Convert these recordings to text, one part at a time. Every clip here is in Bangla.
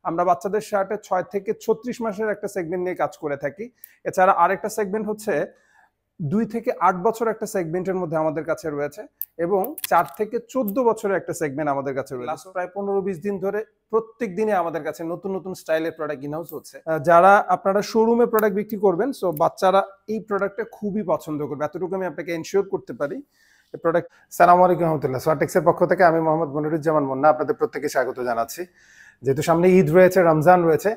আমরা বাচ্চাদের শার্টে 6 থেকে 36 মাসের একটা সেগমেন্ট নিয়ে কাজ করে থাকি। এছাড়া আরেকটা সেগমেন্ট হচ্ছে 2 থেকে 8 বছর একটা সেগমেন্টের মধ্যে আমাদের কাছে রয়েছে এবং 4 থেকে 14 বছরের একটা সেগমেন্ট আমাদের কাছে রয়েছে। লাস্ট প্রায় 15-20 দিন ধরে প্রত্যেক দিনে আমাদের কাছে নতুন নতুন স্টাইলের প্রোডাক্ট ইনহাউস হচ্ছে। যারা আপনারা শোরুমে প্রোডাক্ট বিক্রি করবেন, সো বাচ্চারা এই প্রোডাক্টটা খুবই পছন্দ করবে, এতটুকু আমি আপনাকে এনশিওর করতে পারি। এই প্রোডাক্ট। সালামু আলাইকুম রহমতুল্লাহ। সোয়াটেক্সের পক্ষ থেকে আমি মোহাম্মদ মনিরুজ্জামান মুন্না আপনাদের প্রত্যেককে স্বাগত জানাচ্ছি। যেহেতু সামনে ঈদ রয়েছে, রমজান রয়েছে,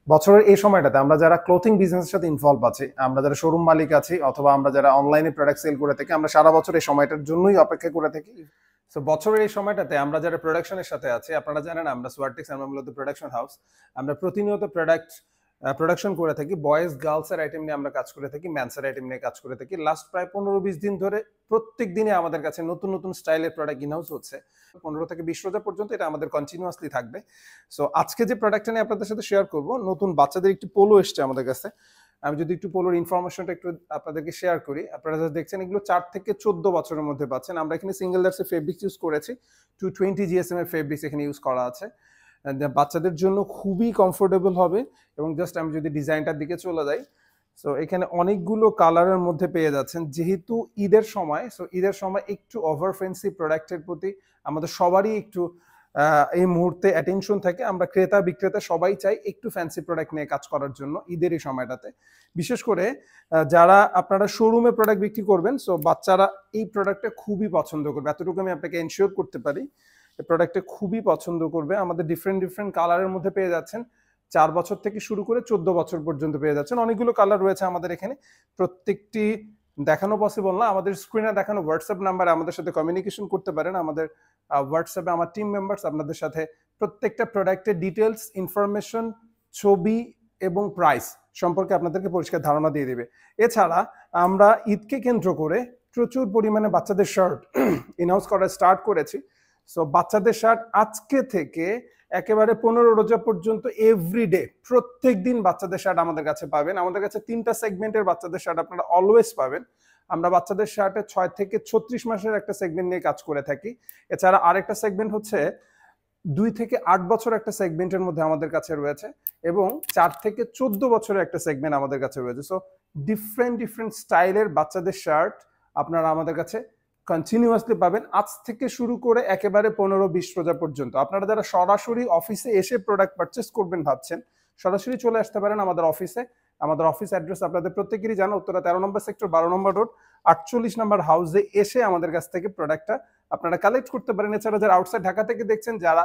বছরের এই সময়টাতে আমরা যারা ক্লোথিং বিজনেসের সাথে ইনভলভ আছি, আমরা যারা শোরুম মালিক আছি অথবা আমরা যারা অনলাইনে প্রোডাক্ট সেল করে থাকি, আমরা সারা বছর এই সময়টার জন্যই অপেক্ষা করে থাকি। সো বছরের এই সময়টাতে আমরা যারা প্রোডাকশনের সাথে আছি, আপনারা জানেন আমরা সোয়াটেক্স আমরা মূলত প্রোডাকশন হাউস। আমরা প্রতিনিয়ত প্রোডাকশন করে থাকি। বয়েজ গার্লসের আইটেম নিয়ে আমরা কাজ করে থাকি, ম্যানসের আইটেম নিয়ে কাজ করে থাকি। লাস্ট প্রায় 15-20 দিন ধরে প্রত্যেক দিনে আমাদের কাছে নতুন নতুন স্টাইলের প্রোডাক্ট ইনহাউস হচ্ছে। 15 থেকে 20 রোজা পর্যন্ত এটা আমাদের কন্টিনিউয়াসলি থাকবে। সো আজকে যে প্রোডাক্টটা নিয়ে আপনাদের সাথে শেয়ার করব, নতুন বাচ্চাদের একটি পোলো এসছে আমাদের কাছে। আমি যদি একটু পোলোর ইনফরমেশনটা একটু আপনাদেরকে শেয়ার করি, আপনারা যা দেখছেন এগুলো 4 থেকে 14 বছরের মধ্যে পাচ্ছেন। আমরা এখানে সিঙ্গেল ডার্সের ফেব্রিক্স ইউজ করেছি, 220 GSM এর ফেব্রিক্স এখানে ইউজ করা আছে। বাচ্চাদের জন্য খুবই কমফোর্টেবল হবে। এবং জাস্ট আমি যদি ডিজাইনটার দিকে চলে যাই, সো এখানে অনেকগুলো কালারের মধ্যে পেয়ে যাচ্ছেন। যেহেতু ঈদের সময়, সো ঈদের সময় একটু ওভার ফ্যান্সি প্রোডাক্টের প্রতি আমাদের সবারই একটু এই মুহূর্তে অ্যাটেনশন থাকে। আমরা ক্রেতা বিক্রেতা সবাই চাই একটু ফ্যান্সি প্রোডাক্ট নিয়ে কাজ করার জন্য ঈদের এই সময়টাতে। বিশেষ করে যারা আপনারা শোরুমে প্রোডাক্ট বিক্রি করবেন, সো বাচ্চারা এই প্রোডাক্টটা খুবই পছন্দ করবে, এতটুকু আমি আপনাকে এনশিওর করতে পারি। এই প্রোডাক্টটা খুবই পছন্দ করবে। আমাদের ডিফারেন্ট কালারের মধ্যে পেয়ে যাচ্ছেন। 4 বছর থেকে শুরু করে 14 বছর পর্যন্ত পেয়ে যাচ্ছেন। অনেকগুলো কালার রয়েছে আমাদের এখানে। প্রত্যেকটি দেখানো পসিবল না। আমাদের স্ক্রিনে দেখানো হোয়াটসঅ্যাপ নাম্বারে আমাদের সাথে কমিউনিকেশন করতে পারেন। আমাদের হোয়াটসঅ্যাপে আমার টিম মেম্বার্স আপনাদের সাথে প্রত্যেকটা প্রোডাক্টের ডিটেলস, ইনফরমেশন, ছবি এবং প্রাইস সম্পর্কে আপনাদেরকে পরিষ্কার ধারণা দিয়ে দেবে। এছাড়া আমরা ঈদকে কেন্দ্র করে প্রচুর পরিমাণে বাচ্চাদের শার্ট ইনহাউস করা স্টার্ট করেছি। সো বাচ্চাদের শার্ট আজকে থেকে একেবারে 15 রোজা পর্যন্ত এভরিডে প্রত্যেক দিন বাচ্চাদের শার্ট আমাদের কাছে পাবেন। আমাদের কাছে 3টা সেগমেন্টের বাচ্চাদের শার্ট আপনারা অলওয়েজ পাবেন। আমরা বাচ্চাদের শার্টে 6 থেকে 36 মাসের একটা সেগমেন্ট নিয়ে কাজ করে থাকি। এছাড়া আরেকটা সেগমেন্ট হচ্ছে 2 থেকে 8 বছর একটা সেগমেন্টের মধ্যে আমাদের কাছে রয়েছে এবং 4 থেকে 14 বছরের একটা সেগমেন্ট আমাদের কাছে রয়েছে। সো ডিফারেন্ট স্টাইলের বাচ্চাদের শার্ট আপনারা আমাদের কাছে কন্টিনিউয়াসলি পাবেন, আজ থেকে শুরু করে একেবারে 15-20 রোজা পর্যন্ত। আপনারা যারা সরাসরি অফিসে এসে প্রোডাক্ট পারচেস করবেন ভাবছেন, সরাসরি চলে আসতে পারেন আমাদের অফিসে। আমাদের অফিস অ্যাড্রেস আপনাদের প্রত্যেকেরই জানা, উত্তরা 13 নম্বর সেক্টর, 12 নম্বর রোড, 48 নম্বর হাউসে এসে আমাদের কাছ থেকে প্রোডাক্টটা আপনারা কালেক্ট করতে পারেন। এছাড়া যারা আউটসাইড ঢাকা থেকে দেখছেন, যারা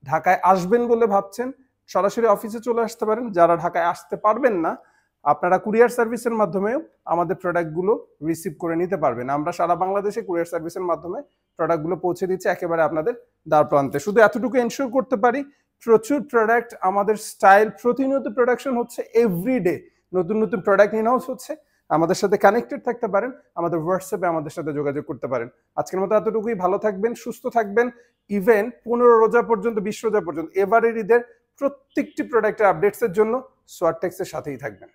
ঢাকায় আসবেন বলে ভাবছেন, সরাসরি অফিসে চলে আসতে পারেন। যারা ঢাকায় আসতে পারবেন না, আপনারা কুরিয়ার সার্ভিসের মাধ্যমেও আমাদের প্রোডাক্টগুলো রিসিভ করে নিতে পারবেন। আমরা সারা বাংলাদেশে কুরিয়ার সার্ভিসের মাধ্যমে প্রোডাক্টগুলো পৌঁছে দিচ্ছি একেবারে আপনাদের দ্বার প্রান্তে। শুধু এতটুকু এনশিওর করতে পারি, প্রচুর প্রোডাক্ট আমাদের স্টাইল প্রতিনিয়ত প্রোডাকশন হচ্ছে, এভরিডে নতুন নতুন প্রোডাক্ট ইনহাউস হচ্ছে। আমাদের সাথে কানেক্টেড থাকতে পারেন, আমাদের হোয়াটসঅ্যাপে আমাদের সাথে যোগাযোগ করতে পারেন। আজকের মতো এতটুকুই। ভালো থাকবেন, সুস্থ থাকবেন। ইভেন 15 রোজা পর্যন্ত, 20 রোজা পর্যন্ত এবারের ঈদের প্রত্যেকটি প্রোডাক্টের আপডেটসের জন্য সোয়াটেক্সের সাথেই থাকবেন।